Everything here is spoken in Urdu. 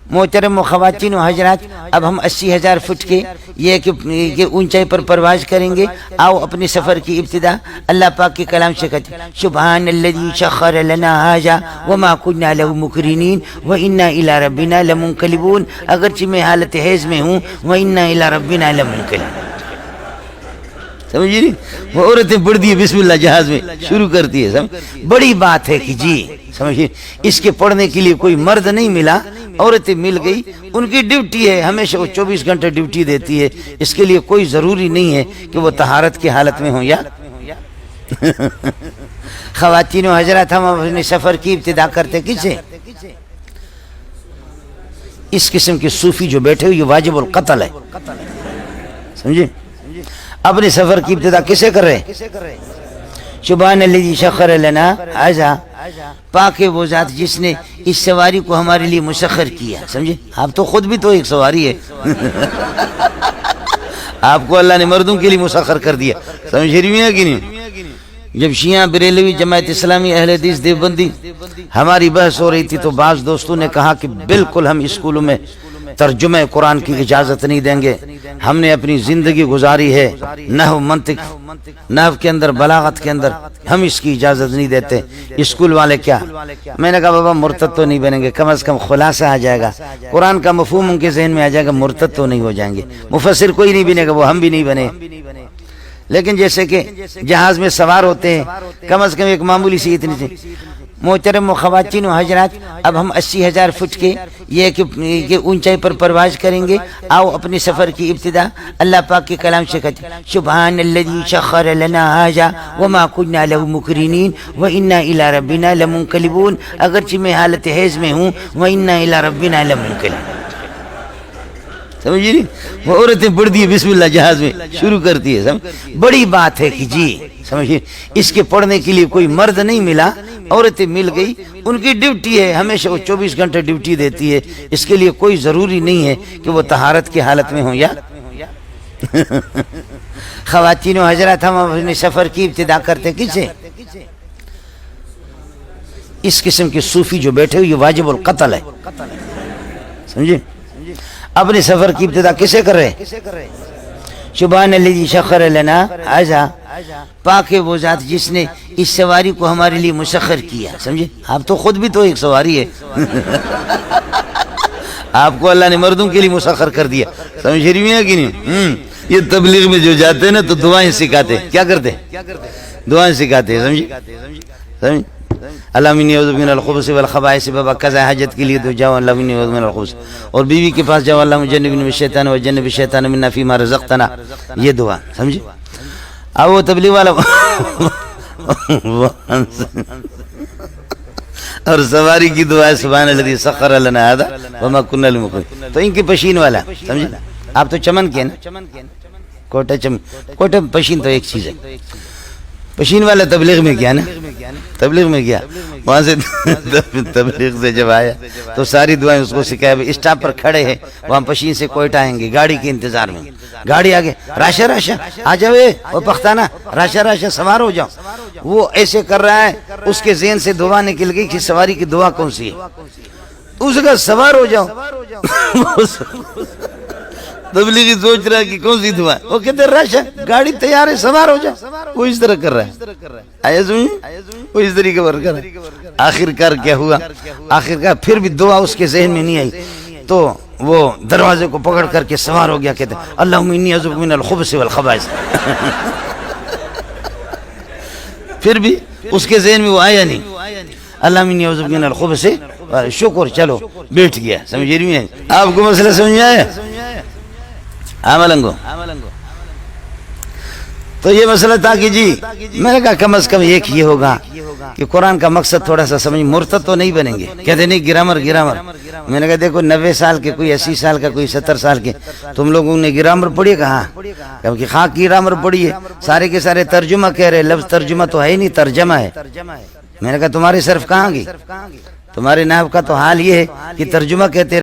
محترم و خواتین و حضرات، اب ہم 80,000 فٹ کے یہ کہ اونچائی پر پرواز کریں گے۔ آؤ اپنے سفر کی ابتدا اللہ پاک کے کلام سے کرتے ہیں۔ سبحان الذی سخر لنا ھذا وما كنا له مقرنین وانا الى ربنا لمنقلبون۔ اگرچہ میں حالت حیض میں ہوں، وانا الى ربنا لمنقلبون۔ سمجھے نہیں؟ وہ عورتیں پڑھتی ہے بسم اللہ جہاز میں شروع کرتی ہے۔ بڑی بات ہے کہ جی سمجھے اس کے پڑھنے کے لیے کوئی مرد نہیں ملا، عورتیں مل گئی، ان کی ڈیوٹی ہے، ہمیشہ وہ 24 گھنٹے ڈیوٹی دیتی ہے۔ اس کے لیے کوئی ضروری نہیں ہے کہ وہ طہارت کی حالت میں ہوں۔ یا خواتین و حضرات، ہم اپنے سفر کی ابتدا کرتے کسے؟ اس قسم کے صوفی جو بیٹھے ہوئے یہ واجب القتل ہے، سمجھے؟ اپنے سفر کی ابتدا کسے کر رہے ہیں؟ سبحان الذی سخر لنا ھذا، پاک ہے وہ ذات جس نے اس سواری کو ہمارے لیے مسخر کیا۔ سمجھے؟ آپ تو خود بھی تو ایک سواری ہے، آپ کو اللہ نے مردوں کے لیے مسخر کر دیا۔ سمجھ رہی ہیں کہ نہیں؟ جب شیعہ بریلوی جماعت اسلامی اہل حدیث دیوبندی ہماری بحث ہو رہی تھی تو بعض دوستوں نے کہا کہ بالکل ہم اسکولوں میں ترجمہ قرآن کی اجازت نہیں دیں گے، ہم نے اپنی زندگی گزاری ہے نحو منطق، نحو کے اندر، بلاغت کے اندر، ہم اس کی اجازت نہیں دیتے۔ اسکول والے کیا؟ میں نے کہا بابا مرتد تو نہیں بنیں گے، کم از کم خلاصہ آ جائے گا، قرآن کا مفہوم ان کے ذہن میں آ جائے گا، مرتد تو نہیں ہو جائیں گے۔ مفسر کوئی نہیں بنے گا، وہ ہم بھی نہیں بنے۔ لیکن جیسے کہ جہاز میں سوار ہوتے ہیں، کم از کم ایک معمولی سی اتنی سی۔ محترم و خواتین و حضرات، اب ہم 80,000 فٹ کے یہ کہ اونچائی پر پرواز کریں گے۔ آؤ اپنے سفر کی ابتدا اللہ پاک کے کلام سے کرتے ہیں۔ سبحان الذی سخر لنا ھذا وما كنا له مقرنین وانا الى ربنا لمنقلبون۔ اگرچہ میں حالت حیض میں ہوں، وانا الى ربنا لمنقلبون۔ سمجھے نہیں؟ وہ عورتیں پڑھتی ہے بسم اللہ جہاز میں شروع کرتی ہے۔ بڑی بات ہے کہ جی سمجھے اس کے پڑھنے کے لیے کوئی مرد نہیں ملا، عورتیں مل گئی، ان کی ڈیوٹی ہے، ہمیشہ وہ 24 گھنٹے ڈیوٹی دیتی ہے۔ اس کے لیے کوئی ضروری نہیں ہے کہ وہ طہارت کی حالت میں ہوں۔ یا خواتین و حضرات، ہم اپنے سفر کی ابتدا کرتے کسے؟ اس قسم کے صوفی جو بیٹھے ہوئے یہ واجب القتل ہے، سمجھے؟ اپنے سفر کی ابتدا کسے کر رہے ہیں؟ سبحان الذی سخر لنا ھذا، پاک ہے وہ ذات جس نے اس سواری کو ہمارے لیے مسخر کیا۔ سمجھے؟ آپ تو خود بھی تو ایک سواری ہے، آپ کو اللہ نے مردوں کے لیے مسخر کر دیا۔ سمجھ رہی ہیں کہ نہیں؟ یہ تبلیغ میں جو جاتے ہیں نا تو دعائیں سکھاتے ہیں۔ کیا کرتے ہیں؟ دعائیں سکھاتے ہیں۔ سمجھے؟ اللہم انی اعوذ بک من الخبث والخبائث، بابا قضاء حاجت کے لیے تو جاؤ اللہم انی اعوذ بک من الخبث، اور بیوی کے پاس جاؤ اللہم جنبنی من الشیطان وجنب الشیطان منا فیما رزقتنا، یہ دعا۔ سمجھے؟ اب وہ تبلیغ والا اور سواری کی دعا ہے سبحان الذی سخر لنا ھذا وما كنا له مقرنین، تو ان کی پشین والا۔ سمجھے؟ آپ تو چمن کے نا، کوٹہ پشین تو ایک چیز ہے، پشین والا تبلیغ میں کیا نا، تبلیغ میں کیا وہاں سے تبلیغ سے جب آیا تو ساری دعائیں اس کو سکھایا۔ اسٹاپ پر کھڑے ہیں، وہاں پشین سے کوئٹہ آئیں گے، گاڑی کے انتظار میں، گاڑی آگے، راشا راشا آ جاؤ، وہ پختانہ راشا راشا سوار ہو جاؤ۔ وہ ایسے کر رہا ہے، اس کے ذہن سے دعا نکل گئی کہ سواری کی دعا کون سی ہے، اس کا سوار ہو جاؤ۔ تبلیغی سوچ رہا ہے کہ کون سی دعا ہے، وہ کہتے راشا گاڑی تیار ہے سوار ہو جاؤ، وہ اس طرح کر رہا ہے۔ آیا سمجھ؟ وہ اس طریقے پر کر رہا ہے۔ آخر کار کیا ہوا؟ آخر کار پھر بھی دعا اس کے ذہن میں نہیں آئی تو وہ دروازے کو پکڑ کر کے سوار ہو گیا، کہتے اللہم انی اعوذ بک من الخبث والخبائث۔ پھر بھی اس کے ذہن میں وہ آیا نہیں، اللہم انی اعوذ بک من الخبث، شکر، چلو بیٹھ گیا۔ سمجھ رہی ہیں؟ آپ کو مسئلہ سمجھ آیا؟ ملنگو تو یہ مسئلہ تھا کہ جی میں نے کہا کم از کم ایک یہ ہوگا کہ قرآن کا مقصد تھوڑا سا سمجھ، مرتد تو نہیں بنیں گے۔ کہتے نہیں گرامر میں نے کہا دیکھو 90 سال کے، کوئی 80 سال کا، کوئی 70 سال کے، تم لوگوں نے گرامر پڑھی؟ کہاں کہ خاک گرامر پڑھی ہے، سارے کے سارے ترجمہ کہہ رہے، لفظ ترجمہ تو ہے نہیں، ترجمہ ہے۔ میں نے کہا تمہاری صرف کہاں گئی؟ تمہارے نحو کا تو حال یہ ہے کہ ترجمہ کہتے